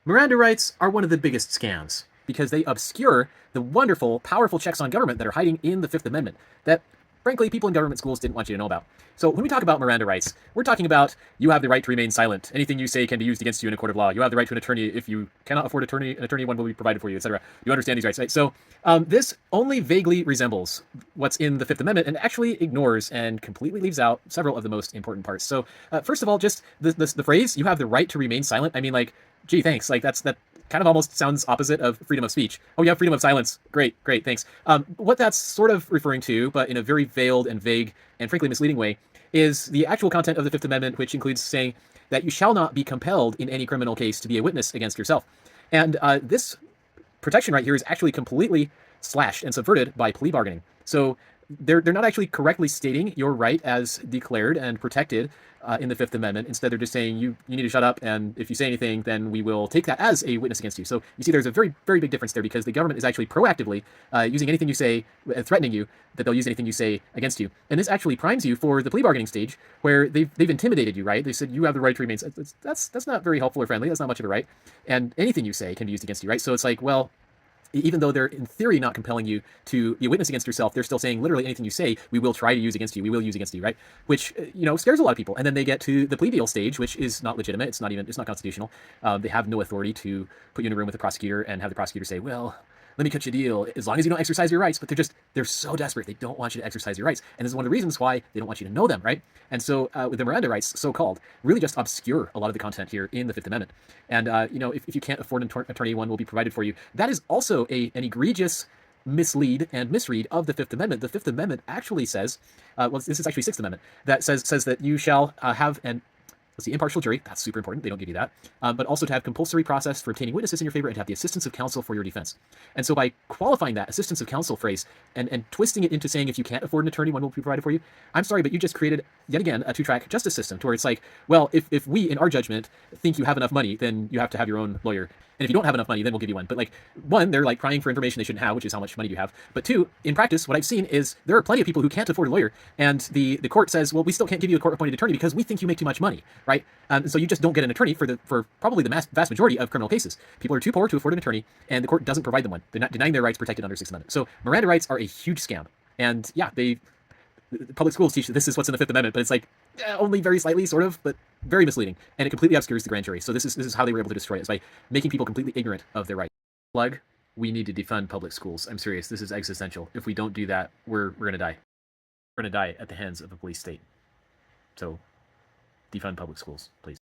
Miranda rights are one of the biggest scams because they obscure the wonderful, powerful checks on government that are hiding in the Fifth Amendment that, frankly, people in government schools didn't want you to know about. So when we talk about Miranda rights, we're talking about you have the right to remain silent. Anything you say can be used against you in a court of law. You have the right to an attorney. If you cannot afford an attorney, one will be provided for you, etc. You understand these rights, right? So this only vaguely resembles what's in the Fifth Amendment and actually ignores and completely leaves out several of the most important parts. So first of all, just the phrase, you have the right to remain silent. I mean, like, gee, thanks. Like that kind of almost sounds opposite of freedom of speech. Oh, you have freedom of silence. Great, great, thanks. What that's sort of referring to, but in a very veiled and vague and frankly misleading way, is the actual content of the Fifth Amendment, which includes saying that you shall not be compelled in any criminal case to be a witness against yourself. And this protection right here is actually completely slashed and subverted by plea bargaining. So they're not actually correctly stating your right as declared and protected in the Fifth Amendment. Instead, they're just saying you need to shut up, and if you say anything, then we will take that as a witness against you. So you see, there's a very, very big difference there because the government is actually proactively using anything you say, threatening you that they'll use anything you say against you. And this actually primes you for the plea bargaining stage where they've intimidated you, right? They said you have the right to remain. That's not very helpful or friendly. That's not much of a right. And anything you say can be used against you, right? So it's like, well, even though they're in theory not compelling you to be a witness against yourself, they're still saying literally anything you say, we will try to use against you. We will use against you, right? Which, scares a lot of people. And then they get to the plea deal stage, which is not legitimate. It's not constitutional. They have no authority to put you in a room with a prosecutor and have the prosecutor say, well, let me cut you a deal as long as you don't exercise your rights. But they're so desperate. They don't want you to exercise your rights. And this is one of the reasons why they don't want you to know them, right? And so with the Miranda rights, so-called, really just obscure a lot of the content here in the Fifth Amendment. And, if you can't afford an attorney, one will be provided for you. That is also an egregious mislead and misread of the Fifth Amendment. The Fifth Amendment actually says, this is actually Sixth Amendment, that says that you shall have an let's see, impartial jury. That's super important. They don't give you that. But also to have compulsory process for obtaining witnesses in your favor and to have the assistance of counsel for your defense. And so by qualifying that assistance of counsel phrase and twisting it into saying if you can't afford an attorney, one will be provided for you, I'm sorry, but you just created, yet again, a two-track justice system to where it's like, well, if we, in our judgment, think you have enough money, then you have to have your own lawyer. And if you don't have enough money, then we'll give you one. But like, one, they're like prying for information they shouldn't have, which is how much money you have. But two, in practice, what I've seen is there are plenty of people who can't afford a lawyer, and the court says, well, we still can't give you a court-appointed attorney because we think you make too much money, right? And so you just don't get an attorney for probably the vast majority of criminal cases. People are too poor to afford an attorney, and the court doesn't provide them one. They're not denying their rights protected under Sixth Amendment. So Miranda rights are a huge scam. And yeah, public schools teach that this is what's in the Fifth Amendment, but it's like only very slightly, sort of, but very misleading, and it completely obscures the grand jury. So this is how they were able to destroy it, is by making people completely ignorant of their rights. Plug, we need to defund public schools. I'm serious. This is existential. If we don't do that, we're gonna die. We're gonna die at the hands of a police state. So defund public schools, please.